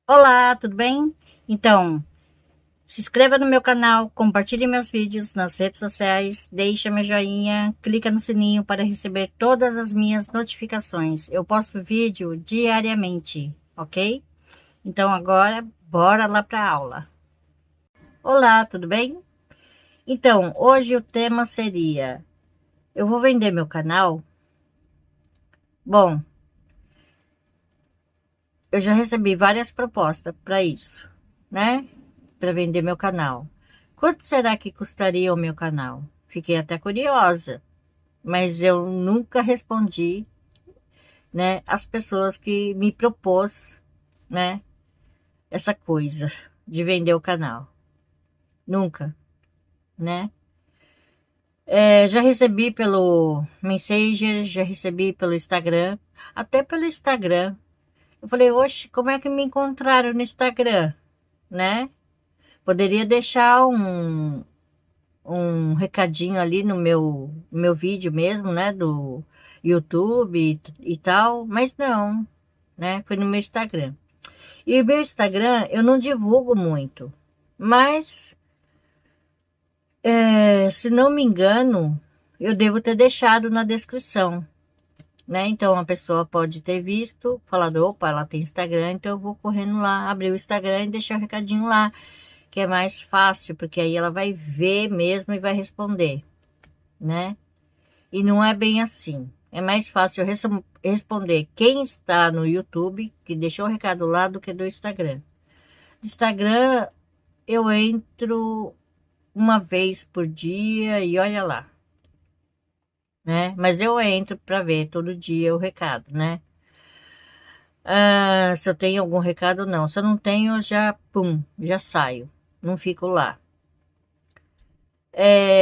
Olá, tudo bem? Então, se inscreva no meu canal, compartilhe meus vídeos nas redes sociais, deixa meu joinha, clica no sininho para receber todas as minhas notificações. Eu posto vídeo diariamente, ok? Então agora, bora lá para a aula. Olá, tudo bem? Então, hoje o tema seria: eu vou vender meu canal? Bom, eu já recebi várias propostas para isso, né? Para vender meu canal. Quanto será que custaria o meu canal? Fiquei até curiosa, mas eu nunca respondi, né, as pessoas que me propôs, né, essa coisa de vender o canal. Nunca, né? Já recebi pelo Messenger, já recebi pelo Instagram, até pelo Instagram. Eu falei, oxe, como é que me encontraram no Instagram, né? Poderia deixar um recadinho ali no meu vídeo mesmo, né, do YouTube e tal, mas não, né, foi no meu Instagram. E o meu Instagram eu não divulgo muito, mas, se não me engano, eu devo ter deixado na descrição, né, então a pessoa pode ter visto, falado, opa, ela tem Instagram, então eu vou correndo lá, abrir o Instagram e deixar o recadinho lá, que é mais fácil, porque aí ela vai ver mesmo e vai responder, né? E não é bem assim. É mais fácil eu responder quem está no YouTube, que deixou o recado lá, do que do Instagram. Instagram, eu entro uma vez por dia e olha lá, né? Mas eu entro para ver todo dia o recado, né? Ah, se eu tenho algum recado, não. Se eu não tenho, eu já, pum, já saio. Não fico lá.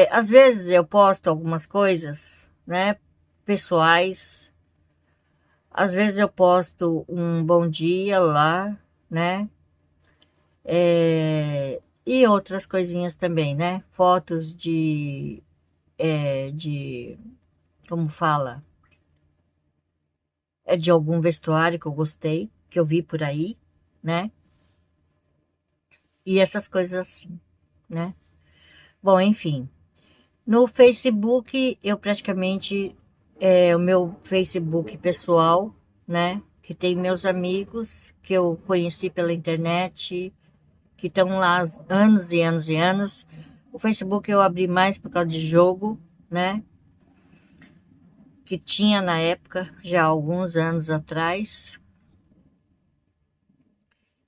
Às vezes eu posto algumas coisas, né? Pessoais. Às vezes eu posto um bom dia lá, né? E outras coisinhas também, né? Fotos de, como fala? É de algum vestuário que eu gostei, que eu vi por aí, né? E essas coisas assim, né? Bom, enfim. No Facebook, eu praticamente, o meu Facebook pessoal, né? Que tem meus amigos que eu conheci pela internet, que estão lá há anos e anos e anos. O Facebook eu abri mais por causa de jogo, né? Que tinha na época, já há alguns anos atrás.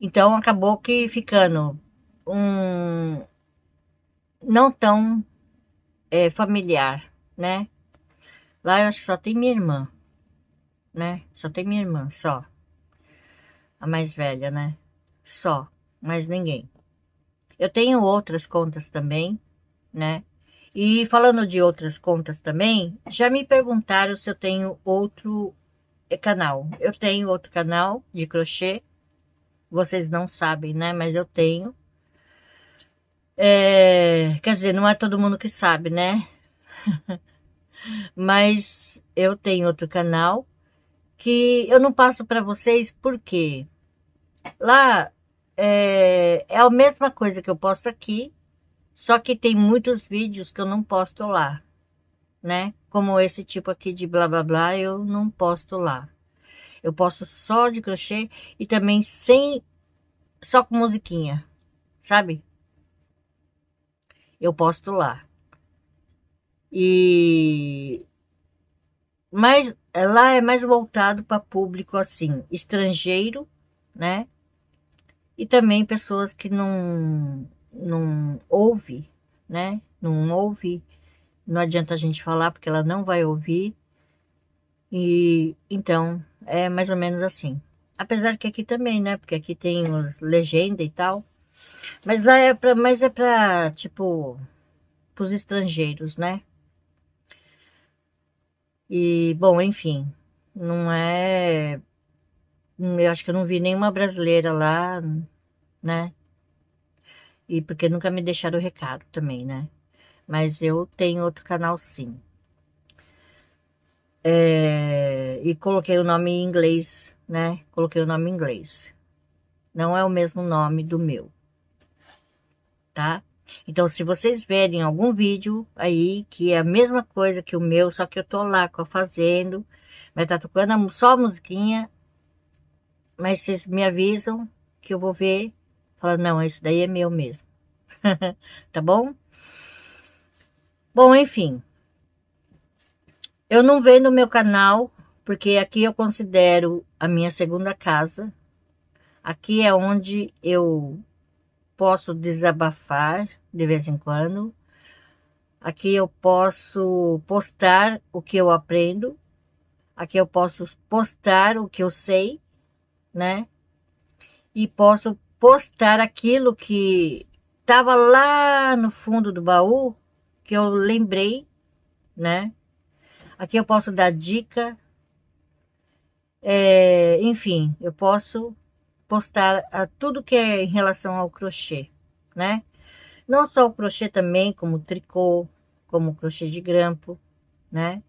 Então acabou que ficando um não tão familiar, né? Lá eu acho que só tem minha irmã, né? Só tem minha irmã, só. A mais velha, né? Só, mais ninguém. Eu tenho outras contas também, né? E falando de outras contas também, já me perguntaram se eu tenho outro canal. Eu tenho outro canal de crochê. Vocês não sabem, né? Mas eu tenho. Quer dizer, não é todo mundo que sabe, né? Mas eu tenho outro canal que eu não passo para vocês porque lá é a mesma coisa que eu posto aqui, só que tem muitos vídeos que eu não posto lá, né? Como esse tipo aqui de blá blá blá, eu não posto lá. Eu posto só de crochê e também só com musiquinha, sabe? Eu posto lá. E mas lá é mais voltado para público assim, estrangeiro, né? E também pessoas que não ouve, né? Não ouve, não adianta a gente falar porque ela não vai ouvir. E então é mais ou menos assim. Apesar que aqui também, né? Porque aqui tem os legenda e tal. Mas lá é para tipo para os estrangeiros, né? E bom, enfim, não é. Eu acho que eu não vi nenhuma brasileira lá, né? E porque nunca me deixaram o recado também, né? Mas eu tenho outro canal sim. E coloquei o nome em inglês, né? Coloquei o nome em inglês. não é o mesmo nome do meu, tá? Então, se vocês verem algum vídeo aí que é a mesma coisa que o meu, só que eu tô lá fazendo, mas tá tocando só a musiquinha, mas vocês me avisam que eu vou ver, fala, não, esse daí é meu mesmo, tá bom? Bom, enfim, eu não vendo o meu canal, porque aqui eu considero a minha segunda casa, aqui é onde eu posso desabafar de vez em quando. Aqui eu posso postar o que eu aprendo. Aqui eu posso postar o que eu sei, né? E posso postar aquilo que estava lá no fundo do baú, que eu lembrei, né? Aqui eu posso dar dica. Enfim, eu posso postar tudo que é em relação ao crochê, né? Não só o crochê também, como tricô, como crochê de grampo, né?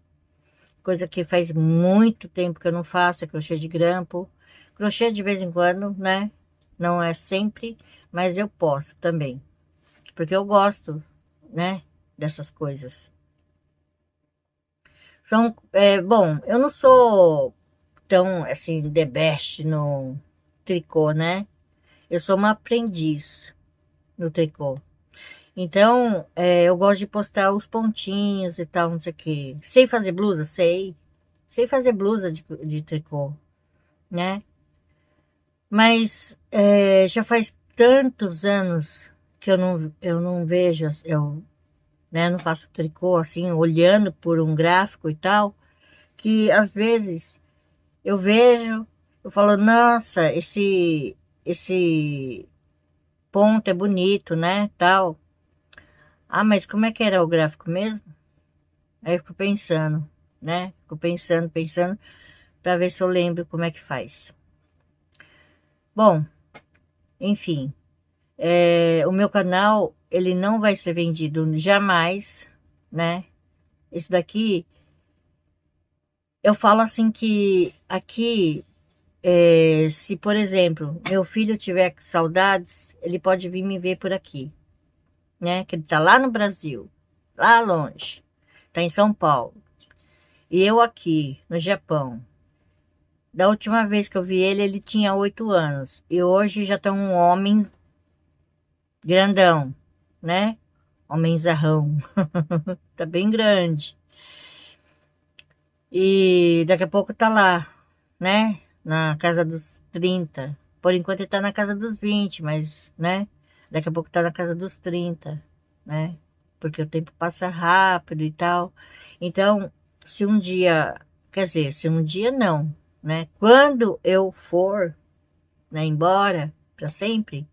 Coisa que faz muito tempo que eu não faço, é crochê de grampo. Crochê de vez em quando, né? Não é sempre, mas eu posso também. Porque eu gosto, né? Dessas coisas. Bom, eu não sou tão, assim, the best no tricô, né? Eu sou uma aprendiz no tricô. Então, eu gosto de postar os pontinhos e tal, não sei o quê. Sei fazer blusa? Sei. Sei fazer blusa de tricô, né? Mas já faz tantos anos que eu não vejo, eu, né, não faço tricô assim, olhando por um gráfico e tal, que às vezes eu vejo, eu falo, nossa, esse ponto é bonito, né, tal. Ah, mas como é que era o gráfico mesmo? Aí eu fico pensando, né? Fico pensando, para ver se eu lembro como é que faz. Bom, enfim, o meu canal, ele não vai ser vendido jamais, né? Esse daqui, eu falo assim que aqui, se por exemplo, meu filho tiver saudades, ele pode vir me ver por aqui, né? Que ele tá lá no Brasil, lá longe, tá em São Paulo. E eu aqui, no Japão. Da última vez que eu vi ele, ele tinha 8 anos. E hoje já tá um homem grandão, né? Homenzarrão. Tá bem grande. E daqui a pouco tá lá, né? Na casa dos 30. Por enquanto ele tá na casa dos 20, mas, né? Daqui a pouco tá na casa dos 30, né? Porque o tempo passa rápido e tal. Então, se um dia, quer dizer, se um dia não, né? Quando eu for, né, embora para sempre,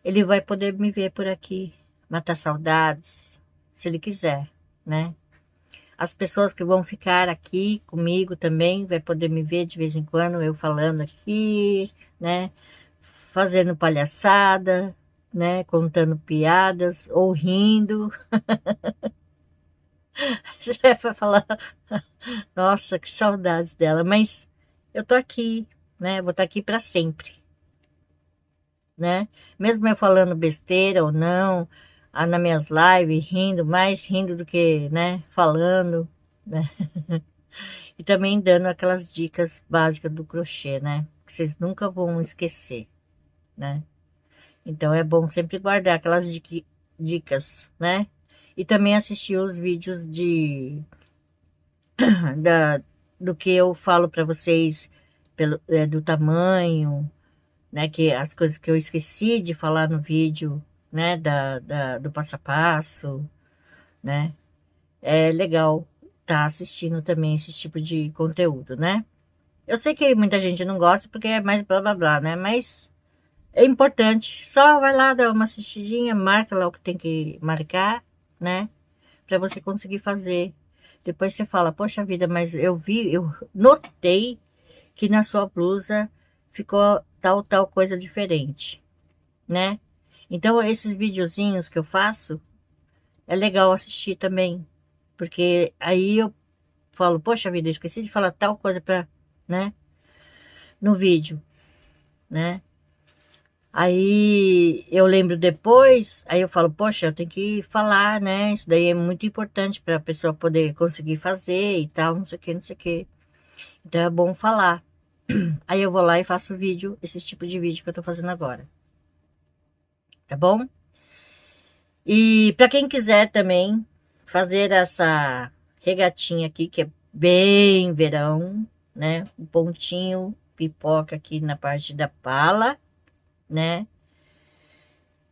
ele vai poder me ver por aqui, matar saudades, se ele quiser, né? As pessoas que vão ficar aqui comigo também vai poder me ver de vez em quando, eu falando aqui, né? Fazendo palhaçada, né? Contando piadas ou rindo. Você vai falar, nossa, que saudades dela, mas eu tô aqui, né? Vou estar aqui para sempre, né? Mesmo eu falando besteira ou não, nas minhas lives, rindo, mais rindo do que, né? Falando, né? E também dando aquelas dicas básicas do crochê, né? Que vocês nunca vão esquecer, né? Então é bom sempre guardar aquelas dicas, né? E também assistir os vídeos da, do que eu falo para vocês do tamanho, né? Que as coisas que eu esqueci de falar no vídeo, né? Do passo a passo, né? É legal estar assistindo também esse tipo de conteúdo, né? Eu sei que muita gente não gosta porque é mais blá blá blá, né? Mas é importante. Só vai lá dar uma assistidinha, marca lá o que tem que marcar, né? Pra você conseguir fazer. Depois você fala, poxa vida, mas eu notei que na sua blusa ficou tal coisa diferente, né? Então, esses videozinhos que eu faço, é legal assistir também. Porque aí eu falo, poxa vida, eu esqueci de falar tal coisa pra, né? No vídeo, né? Aí eu lembro depois, aí eu falo, poxa, eu tenho que falar, né? Isso daí é muito importante para a pessoa poder conseguir fazer e tal, não sei o que, não sei o que. Então é bom falar. Aí eu vou lá e faço vídeo, esse tipo de vídeo que eu tô fazendo agora, tá bom? E para quem quiser também fazer essa regatinha aqui, que é bem verão, né? Um pontinho pipoca aqui na parte da pala, né?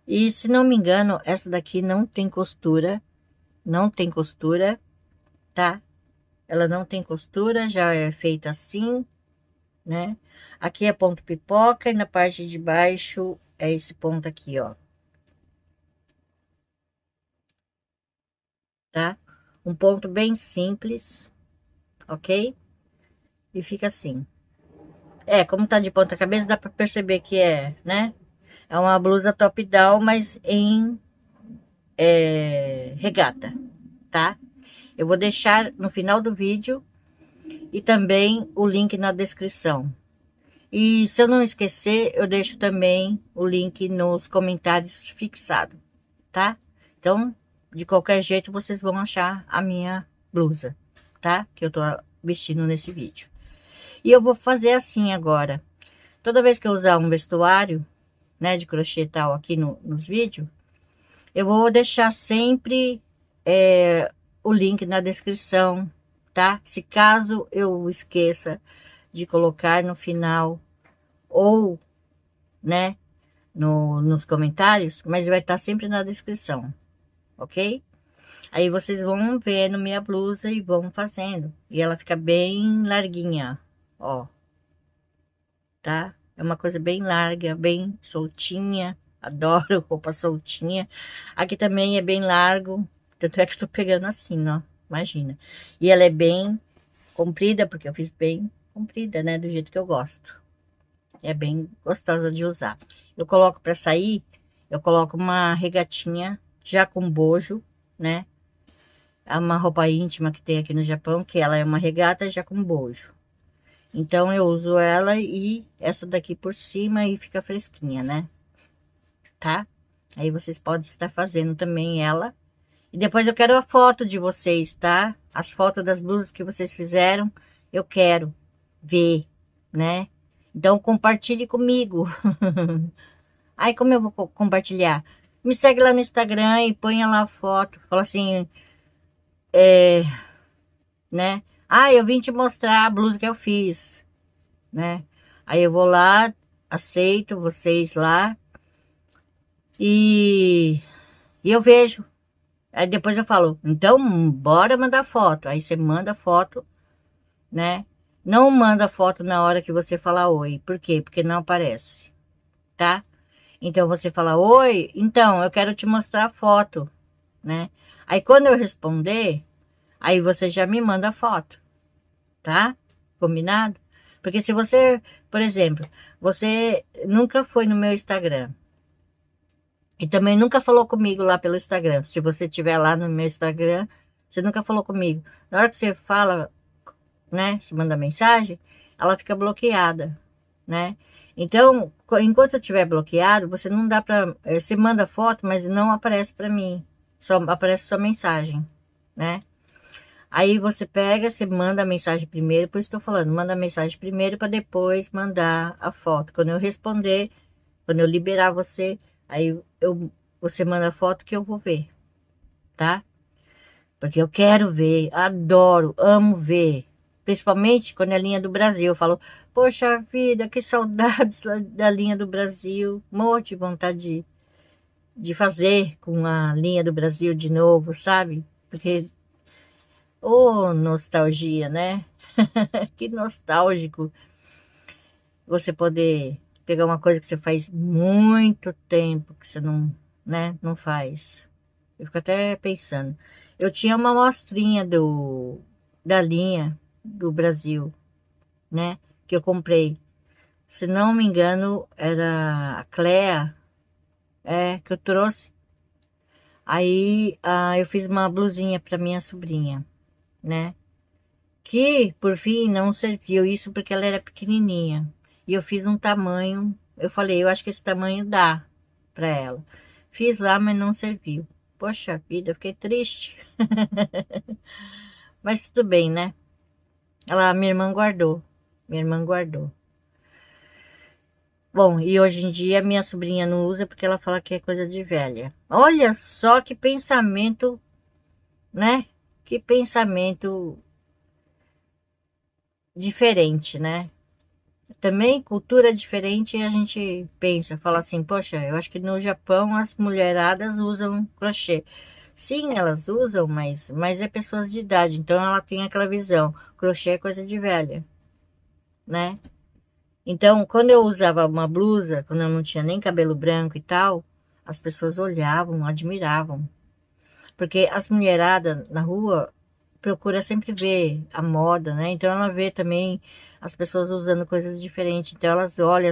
E se não me engano, essa daqui não tem costura, não tem costura, tá? Ela não tem costura, já é feita assim, né? Aqui é ponto pipoca e na parte de baixo é esse ponto aqui, ó, tá? Um ponto bem simples, ok? E fica assim. É, como tá de ponta cabeça, dá pra perceber que é, né? É uma blusa top-down, mas em regata, tá? Eu vou deixar no final do vídeo e também o link na descrição. E se eu não esquecer, eu deixo também o link nos comentários fixado, tá? Então, de qualquer jeito, vocês vão achar a minha blusa, tá? Que eu tô vestindo nesse vídeo. E eu vou fazer assim agora. Toda vez que eu usar um vestuário, né, de crochê e tal aqui nos vídeos, eu vou deixar sempre o link na descrição, tá? Se caso eu esqueça de colocar no final ou, né, nos comentários, mas vai estar sempre na descrição, ok? Aí vocês vão vendo minha blusa e vão fazendo. E ela fica bem larguinha, ó, tá? É uma coisa bem larga, bem soltinha. Adoro roupa soltinha. Aqui também é bem largo. Tanto é que eu tô pegando assim, ó. Imagina. E ela é bem comprida, porque eu fiz bem comprida, né? Do jeito que eu gosto. É bem gostosa de usar. Eu coloco para sair, eu coloco uma regatinha já com bojo, né? É uma roupa íntima que tem aqui no Japão, que ela é uma regata já com bojo. Então eu uso ela e essa daqui por cima e fica fresquinha, né? Tá? Aí vocês podem estar fazendo também ela. E depois eu quero a foto de vocês, tá? As fotos das blusas que vocês fizeram, eu quero ver, né? Então compartilhe comigo. Aí como eu vou compartilhar? Me segue lá no Instagram e ponha lá a foto. Fala assim, né? Ah, eu vim te mostrar a blusa que eu fiz, né? Aí eu vou lá, aceito vocês lá e, e eu vejo. Aí depois eu falo, então bora mandar foto. Aí você manda foto, né? Não manda foto na hora que você falar oi. Por quê? Porque não aparece, tá? Então você fala oi, então eu quero te mostrar a foto, né? Aí quando eu responder, aí você já me manda a foto, tá? Combinado? Porque se você, por exemplo, você nunca foi no meu Instagram e também nunca falou comigo lá pelo Instagram. Se você estiver lá no meu Instagram, você nunca falou comigo. Na hora que você fala, né, se manda mensagem, ela fica bloqueada, né? Então, enquanto eu estiver bloqueado, você não dá para, você manda foto, mas não aparece para mim. Só aparece sua mensagem, né? Aí você pega, você manda a mensagem primeiro, por isso estou falando, manda a mensagem primeiro para depois mandar a foto. Quando eu responder, quando eu liberar você, aí você manda a foto que eu vou ver, tá? Porque eu quero ver, adoro, amo ver. Principalmente quando é a linha do Brasil. Eu falo, poxa vida, que saudades da linha do Brasil. Morro de vontade de fazer com a linha do Brasil de novo, sabe? Porque, ô, nostalgia, né? Que nostálgico você poder pegar uma coisa que você faz muito tempo que você não, né, não faz. Eu fico até pensando. Eu tinha uma amostrinha da linha do Brasil, né? Que eu comprei. Se não me engano, era a Clea, que eu trouxe. Aí eu fiz uma blusinha para minha sobrinha, né? Que, por fim, não serviu isso porque ela era pequenininha. E eu fiz um tamanho Eu falei, eu acho que esse tamanho dá pra ela. Fiz lá, mas não serviu. Poxa vida, eu fiquei triste. Mas tudo bem, né? Minha irmã guardou. Minha irmã guardou. Bom, e hoje em dia minha sobrinha não usa porque ela fala que é coisa de velha. Olha só que pensamento, né? Que pensamento diferente, né? Também cultura diferente e a gente pensa, fala assim, poxa, eu acho que no Japão as mulheradas usam crochê. Sim, elas usam, mas é pessoas de idade, então ela tem aquela visão, crochê é coisa de velha, né? Então, quando eu usava uma blusa, quando eu não tinha nem cabelo branco e tal, as pessoas olhavam, admiravam. Porque as mulheradas na rua procura sempre ver a moda, né? Então ela vê também as pessoas usando coisas diferentes. Então elas olham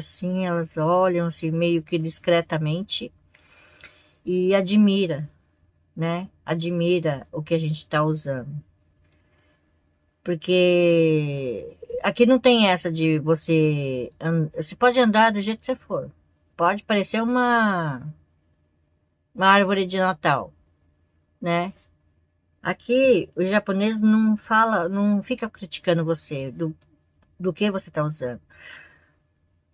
assim meio que discretamente e admira, né? Admira o que a gente está usando. Porque aqui não tem essa de você pode andar do jeito que você for. Pode parecer uma árvore de Natal, né? Aqui o japonês não fala, não fica criticando você do que você está usando.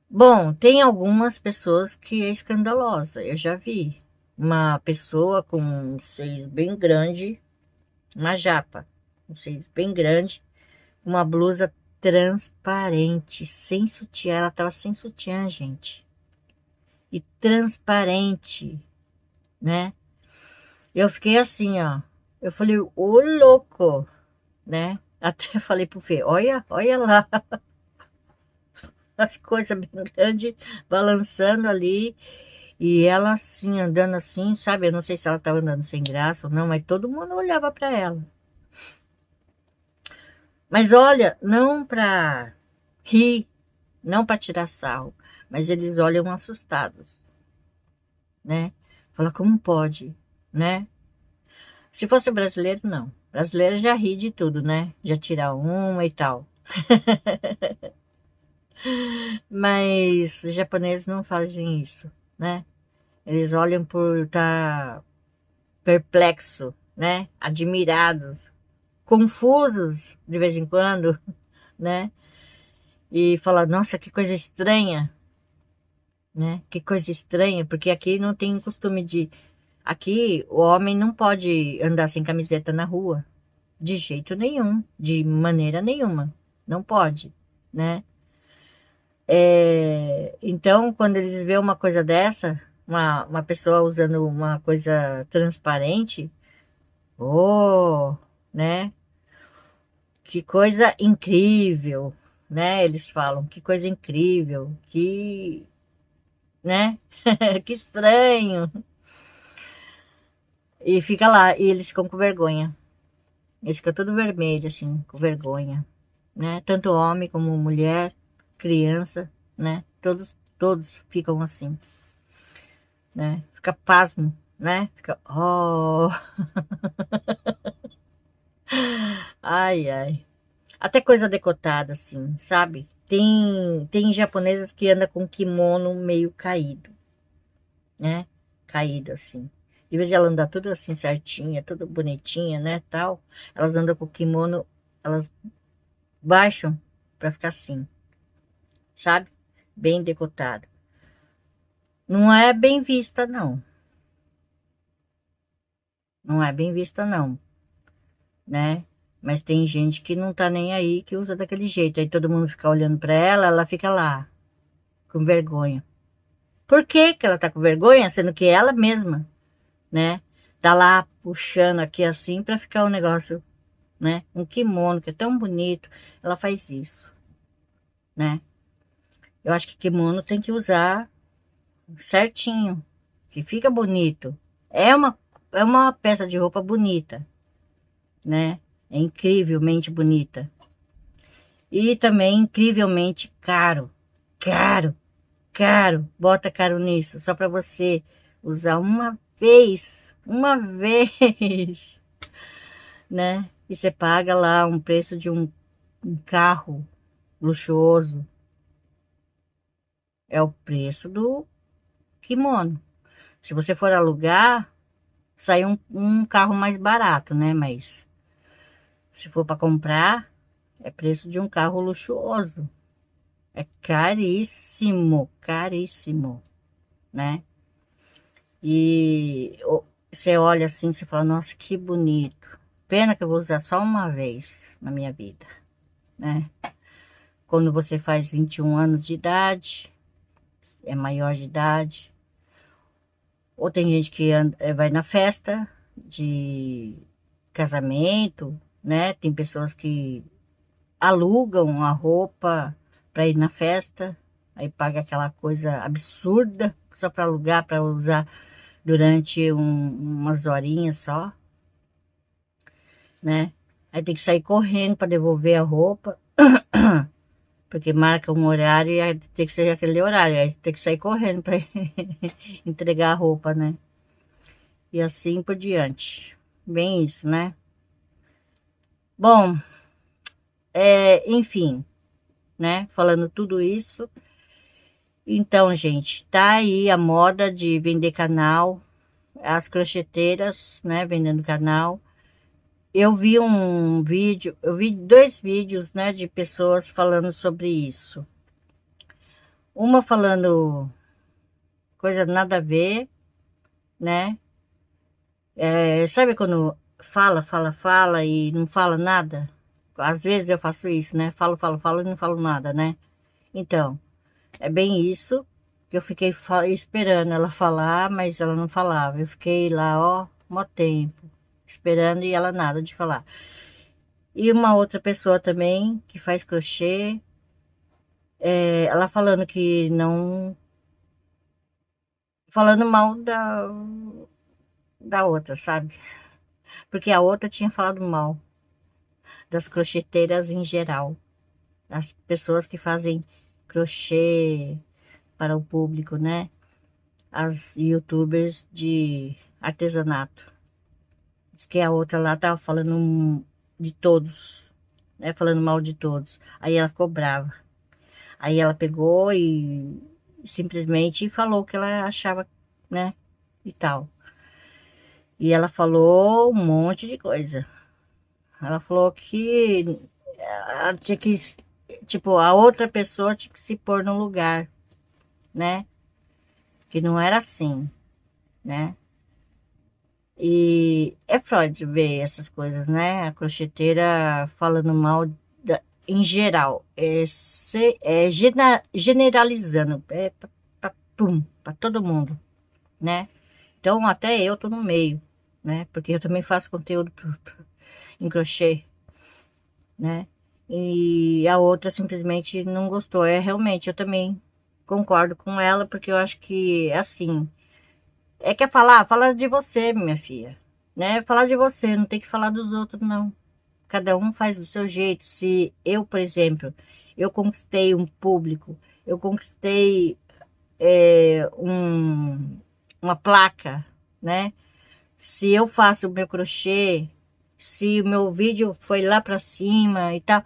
Bom, tem algumas pessoas que é escandalosa. Eu já vi uma pessoa com um seio bem grande, uma japa, um seio bem grande, uma blusa transparente, sem sutiã. Ela tava sem sutiã, gente. E transparente, né? Eu fiquei assim, ó. Eu falei, ô louco, né? Até falei pro Fê, olha lá, as coisas bem grandes balançando ali. E ela assim, andando assim, sabe? Eu não sei se ela tava andando sem graça ou não, mas todo mundo olhava para ela. Mas olha, não para rir, não para tirar sarro, mas eles olham assustados, né? Fala, como pode, né? Se fosse brasileiro, não. Brasileiro já ri de tudo, né? Já tira uma e tal. Mas os japoneses não fazem isso, né? Eles olham por estar perplexo, né? Admirados, confusos de vez em quando, né? E fala, nossa, que coisa estranha, né? Que coisa estranha, porque aqui não tem costume de. Aqui o homem não pode andar sem camiseta na rua, de jeito nenhum, de maneira nenhuma, não pode, né? Então, quando eles vêem uma coisa dessa, uma pessoa usando uma coisa transparente, oh, né? Que coisa incrível, né? Eles falam, que coisa incrível, né? Que estranho. E fica lá, e eles ficam com vergonha. Eles ficam tudo vermelho, assim, com vergonha, né? Tanto homem como mulher, criança, né? Todos ficam assim, né? Fica pasmo, né? Fica, oh, ai, ai. Até coisa decotada, assim, sabe? Tem japonesas que andam com kimono meio caído, né? Caído, assim. De vez de ela andar tudo assim certinha, tudo bonitinha, né, tal, elas andam com o kimono, elas baixam pra ficar assim, sabe? Bem decotado. Não é bem vista, não. Não é bem vista, não, né? Mas tem gente que não tá nem aí, que usa daquele jeito. Aí todo mundo fica olhando pra ela, ela fica lá, com vergonha. Por que que ela tá com vergonha? Sendo que ela mesma, né? Tá lá puxando aqui assim pra ficar o negócio, né? Um kimono que é tão bonito. Ela faz isso, né? Eu acho que kimono tem que usar certinho, que fica bonito. É uma peça de roupa bonita, né? É incrivelmente bonita. E também incrivelmente caro. Caro, caro. Bota caro nisso, só para você usar uma vez, né? E você paga lá um preço de um carro luxuoso, É o preço do kimono. Se você for alugar, sai um carro mais barato, né? Mas se for para comprar, é preço de um carro luxuoso. É caríssimo, caríssimo, né? E você olha assim, você fala, nossa, que bonito. Pena que eu vou usar só uma vez na minha vida, né? Quando você faz 21 anos de idade, é maior de idade. Ou tem gente que vai na festa de casamento, né? Tem pessoas que alugam a roupa para ir na festa, aí paga aquela coisa absurda só para alugar, para usar durante umas horinhas só, né? Aí tem que sair correndo para devolver a roupa, porque marca um horário e aí tem que ser aquele horário, aí tem que sair correndo para entregar a roupa, né? E assim por diante. Bem isso, né? Bom, enfim, né? Falando tudo isso, então, gente, tá aí a moda de vender canal, as crocheteiras, né, vendendo canal. Eu vi um vídeo, eu vi dois vídeos, né, de pessoas falando sobre isso. Uma falando coisa nada a ver, né? Sabe quando fala e não fala nada? Às vezes eu faço isso, né? Falo e não falo nada, né? Então, é bem isso que eu fiquei esperando ela falar, mas ela não falava. Eu fiquei lá, ó, mó tempo, esperando e ela nada de falar. E uma outra pessoa também que faz crochê, ela falando que não, falando mal da outra, sabe? Porque a outra tinha falado mal das crocheteiras em geral, das pessoas que fazem crochê para o público, né? As YouTubers de artesanato. Diz que a outra lá tava falando de todos, né? Falando mal de todos. Aí ela ficou brava. Aí ela pegou e simplesmente falou o que ela achava, né? E tal. E ela falou um monte de coisa. Ela falou que ela tinha que, tipo, a outra pessoa tinha que se pôr no lugar, né? Que não era assim, né? E é Freud ver essas coisas, né? A crocheteira falando mal em geral, generalizando, para todo mundo, né? Então até eu tô no meio, né? Porque eu também faço conteúdo em crochê, né? E a outra simplesmente não gostou. Realmente, eu também concordo com ela, porque eu acho que, assim, quer falar? Fala de você, minha filha, né? Falar de você, não tem que falar dos outros, não. Cada um faz do seu jeito. Se eu, por exemplo, eu conquistei um público, eu conquistei uma placa, né? Se eu faço o meu crochê, se o meu vídeo foi lá para cima e tal,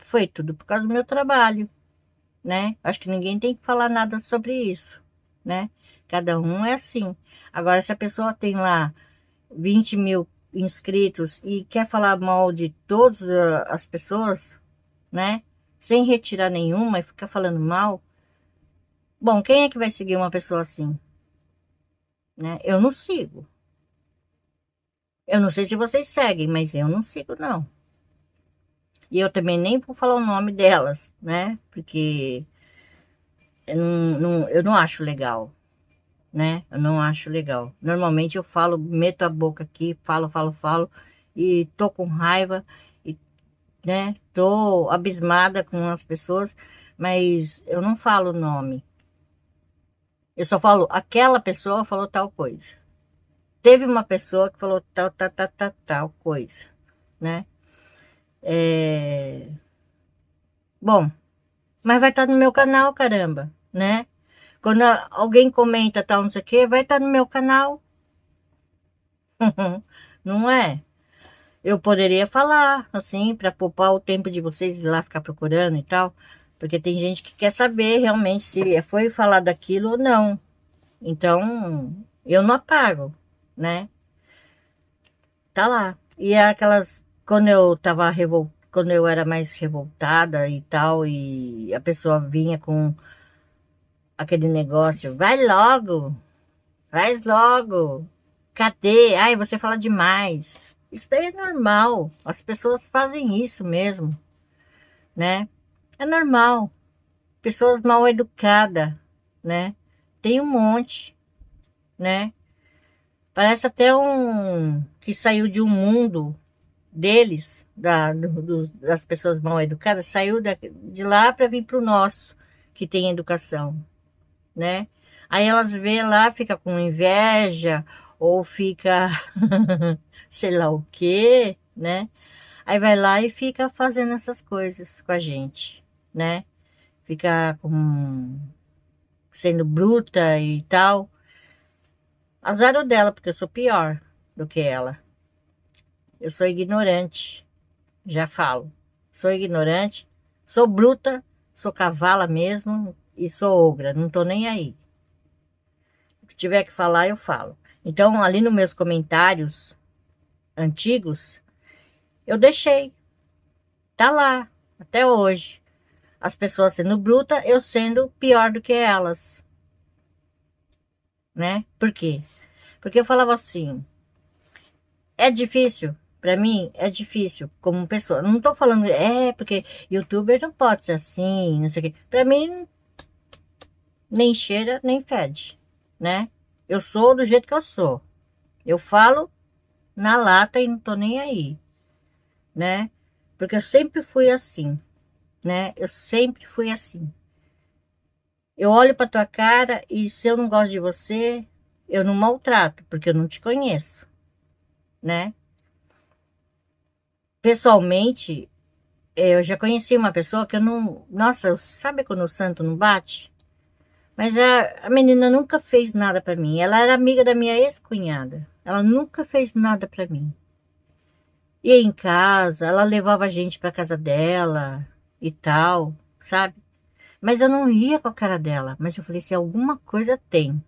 foi tudo por causa do meu trabalho, né? Acho que ninguém tem que falar nada sobre isso, né? Cada um é assim. Agora, se a pessoa tem lá 20 mil inscritos e quer falar mal de todas as pessoas, né? Sem retirar nenhuma e ficar falando mal, bom, quem é que vai seguir uma pessoa assim, né? Eu não sigo. Eu não sei se vocês seguem, mas eu não sigo, não. E eu também nem vou falar o nome delas, né? Porque eu não acho legal, né? Eu não acho legal. Normalmente eu falo, meto a boca aqui, falo, e tô com raiva, e, né? Tô abismada com as pessoas, mas eu não falo o nome. Eu só falo, aquela pessoa falou tal coisa. Teve uma pessoa que falou tal coisa, né? É... Bom, mas vai estar no meu canal, caramba, né? Quando alguém comenta tal, não sei o que, vai estar no meu canal. Não é? Eu poderia falar, assim, para poupar o tempo de vocês ir lá ficar procurando e tal. Porque tem gente que quer saber realmente se foi falado aquilo ou não. Então, eu não apago, né? Tá lá. E é aquelas, quando eu tava quando eu era mais revoltada e tal, e a pessoa vinha com aquele negócio, vai logo, faz logo, cadê? Ai, você fala demais. Isso daí é normal. As pessoas fazem isso mesmo, né? É normal. Pessoas mal educadas, né? Tem um monte, né? Parece até um que saiu de um mundo deles, das pessoas mal educadas, saiu de lá para vir para o nosso, que tem educação, né? Aí elas vê lá, fica com inveja, ou fica, sei lá o quê, né? Aí vai lá e fica fazendo essas coisas com a gente, né? Fica sendo bruta e tal. Azar o dela, porque eu sou pior do que ela. Eu sou ignorante, já falo. Sou ignorante, sou bruta, sou cavala mesmo e sou ogra, não tô nem aí. O que tiver que falar, eu falo. Então, ali nos meus comentários antigos, eu deixei. Tá lá, até hoje. As pessoas sendo bruta, eu sendo pior do que elas, né? Por quê? Porque eu falava assim, é difícil, pra mim é difícil como pessoa. Não tô falando, porque youtuber não pode ser assim, não sei o quê. Pra mim, nem cheira, nem fede, né? Eu sou do jeito que eu sou. Eu falo na lata e não tô nem aí, né? Porque eu sempre fui assim, né? Eu sempre fui assim. Eu olho pra tua cara e se eu não gosto de você, eu não maltrato, porque eu não te conheço, né? Pessoalmente, eu já conheci uma pessoa que eu não. Nossa, sabe quando o santo não bate? Mas a menina nunca fez nada pra mim. Ela era amiga da minha ex-cunhada. Ela nunca fez nada pra mim. Ia em casa, ela levava a gente pra casa dela e tal, sabe? Mas eu não ia com a cara dela. Mas eu falei, se alguma coisa tem,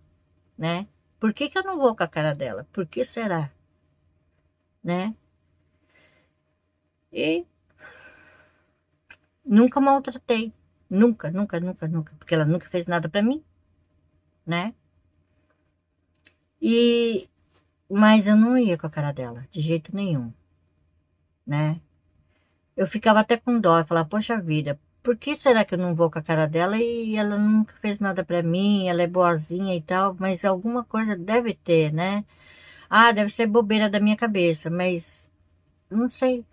né? Por que que eu não vou com a cara dela? Por que será? Né? E nunca maltratei. Nunca, nunca, nunca, nunca. Porque ela nunca fez nada pra mim, né? E, mas eu não ia com a cara dela, de jeito nenhum, né? Eu ficava até com dó, eu falava, poxa vida, por que será que eu não vou com a cara dela e ela nunca fez nada pra mim, ela é boazinha e tal, mas alguma coisa deve ter, né? Ah, deve ser bobeira da minha cabeça, mas não sei,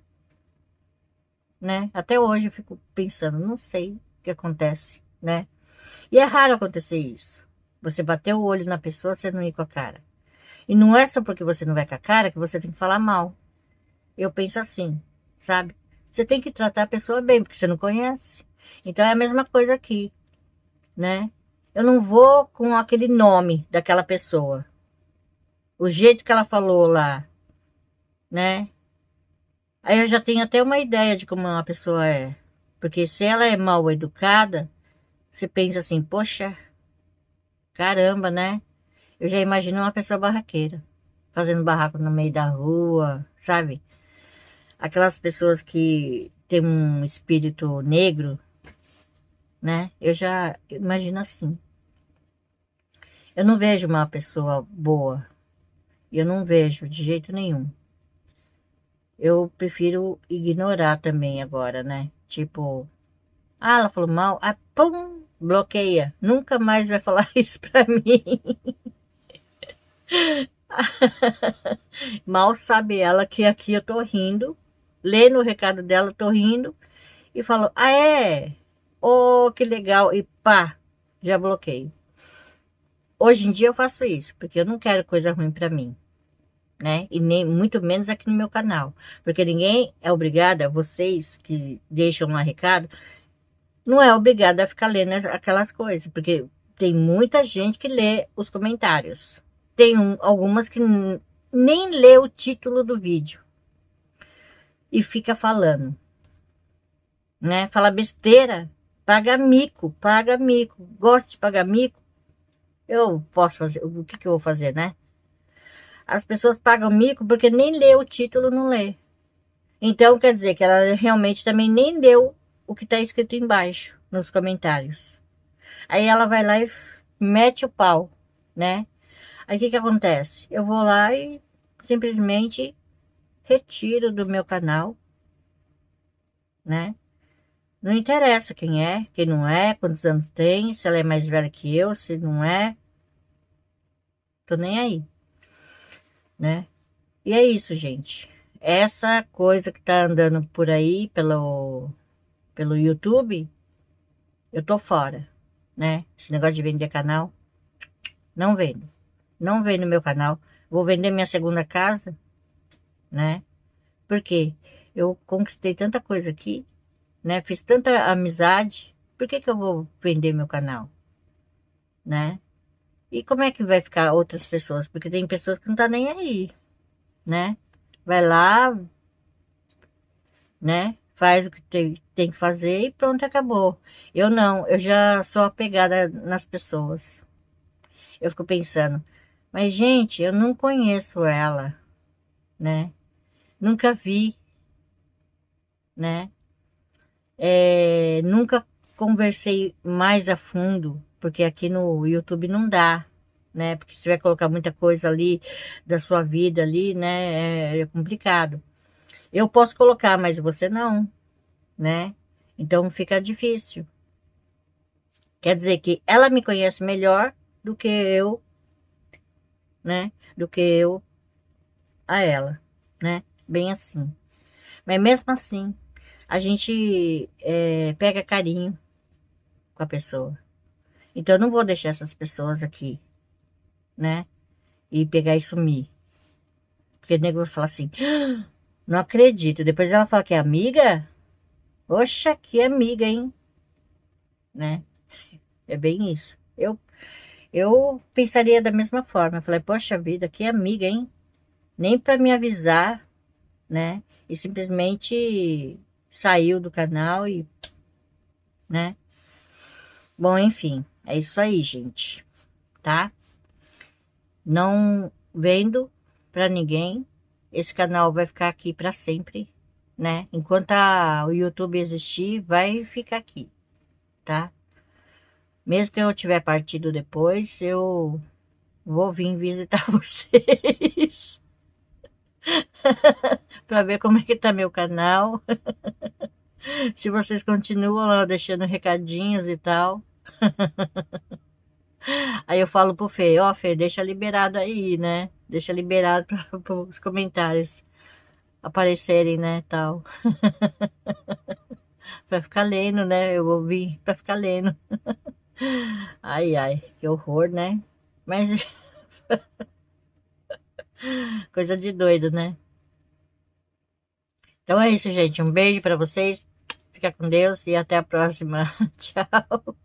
né? Até hoje eu fico pensando, não sei o que acontece, né? E é raro acontecer isso. Você bater o olho na pessoa, você não ir com a cara. E não é só porque você não vai com a cara que você tem que falar mal. Eu penso assim, sabe? Você tem que tratar a pessoa bem, porque você não conhece. Então é a mesma coisa aqui, né? Eu não vou com aquele nome daquela pessoa. O jeito que ela falou lá, né? Aí eu já tenho até uma ideia de como uma pessoa é. Porque se ela é mal educada, você pensa assim, poxa, caramba, né? Eu já imagino uma pessoa barraqueira, fazendo barraco no meio da rua, sabe? Aquelas pessoas que têm um espírito negro, né? Eu já imagino assim. Eu não vejo uma pessoa boa. Eu não vejo de jeito nenhum. Eu prefiro ignorar também agora, né? Tipo, ah, ela falou mal, ah, pum, bloqueia. Nunca mais vai falar isso pra mim. Mal sabe ela que aqui eu tô rindo, lendo o recado dela, tô rindo e falo, ah, é? Oh, que legal. E pá, já bloqueio. Hoje em dia eu faço isso, porque eu não quero coisa ruim pra mim, né? E nem muito menos aqui no meu canal. Porque ninguém é obrigado, vocês que deixam lá recado, não é obrigado a ficar lendo aquelas coisas, porque tem muita gente que lê os comentários. Tem algumas que nem lê o título do vídeo e fica falando, né? Fala besteira, Paga mico, paga mico. Gosto de pagar mico? Eu posso fazer, o que que eu vou fazer, né? As pessoas pagam mico porque nem lê o título, não lê. Então quer dizer que ela realmente também nem leu o que está escrito embaixo, nos comentários. Aí ela vai lá e mete o pau, né? Aí o que que acontece? Eu vou lá e simplesmente retiro do meu canal, né? Não interessa quem não é, quantos anos tem, se ela é mais velha que eu, se não é, tô nem aí, né? E é isso, gente. Essa coisa que tá andando por aí pelo YouTube, eu tô fora, né? Esse negócio de vender canal, não vendo. Não vendo meu canal. Vou vender minha segunda casa, né? Porque eu conquistei tanta coisa aqui, né? Fiz tanta amizade. Por que que eu vou vender meu canal, né? E como é que vai ficar outras pessoas? Porque tem pessoas que não tá nem aí, né? Vai lá, né? Faz o que tem que fazer e pronto, acabou. Eu não, eu já sou apegada nas pessoas. Eu fico pensando, mas gente, eu não conheço ela, né? Nunca vi, né? Nunca conversei mais a fundo, porque aqui no YouTube não dá, né? Porque você vai colocar muita coisa ali da sua vida ali, né? É complicado. Eu posso colocar, mas você não, né? Então fica difícil. Quer dizer que ela me conhece melhor do que eu, né? Do que eu a ela, né? Bem assim. Mas mesmo assim, a gente pega carinho com a pessoa. Então eu não vou deixar essas pessoas aqui, né? E pegar e sumir. Porque o nego vai falar assim, "Ah, não acredito." Depois ela fala que é amiga. Oxa, que amiga, hein? Né? É bem isso. Eu pensaria da mesma forma. Eu falei, poxa vida, que amiga, hein? Nem para me avisar, né? E simplesmente saiu do canal e, né? Bom, enfim, é isso aí, gente, tá? Não vendo para ninguém. Esse canal vai ficar aqui para sempre, né? Enquanto o YouTube existir, vai ficar aqui, tá? Mesmo que eu tiver partido depois, eu vou vir visitar vocês para ver como é que tá meu canal. Se vocês continuam lá deixando recadinhos e tal. Aí eu falo pro Fê, ó, Fê, deixa liberado aí, né? Deixa liberado para os comentários aparecerem, né, tal. Pra ficar lendo, né? Eu ouvi pra ficar lendo. Ai, ai, que horror, né? Mas coisa de doido, né? Então é isso, gente. Um beijo pra vocês. Fica com Deus e até a próxima. Tchau.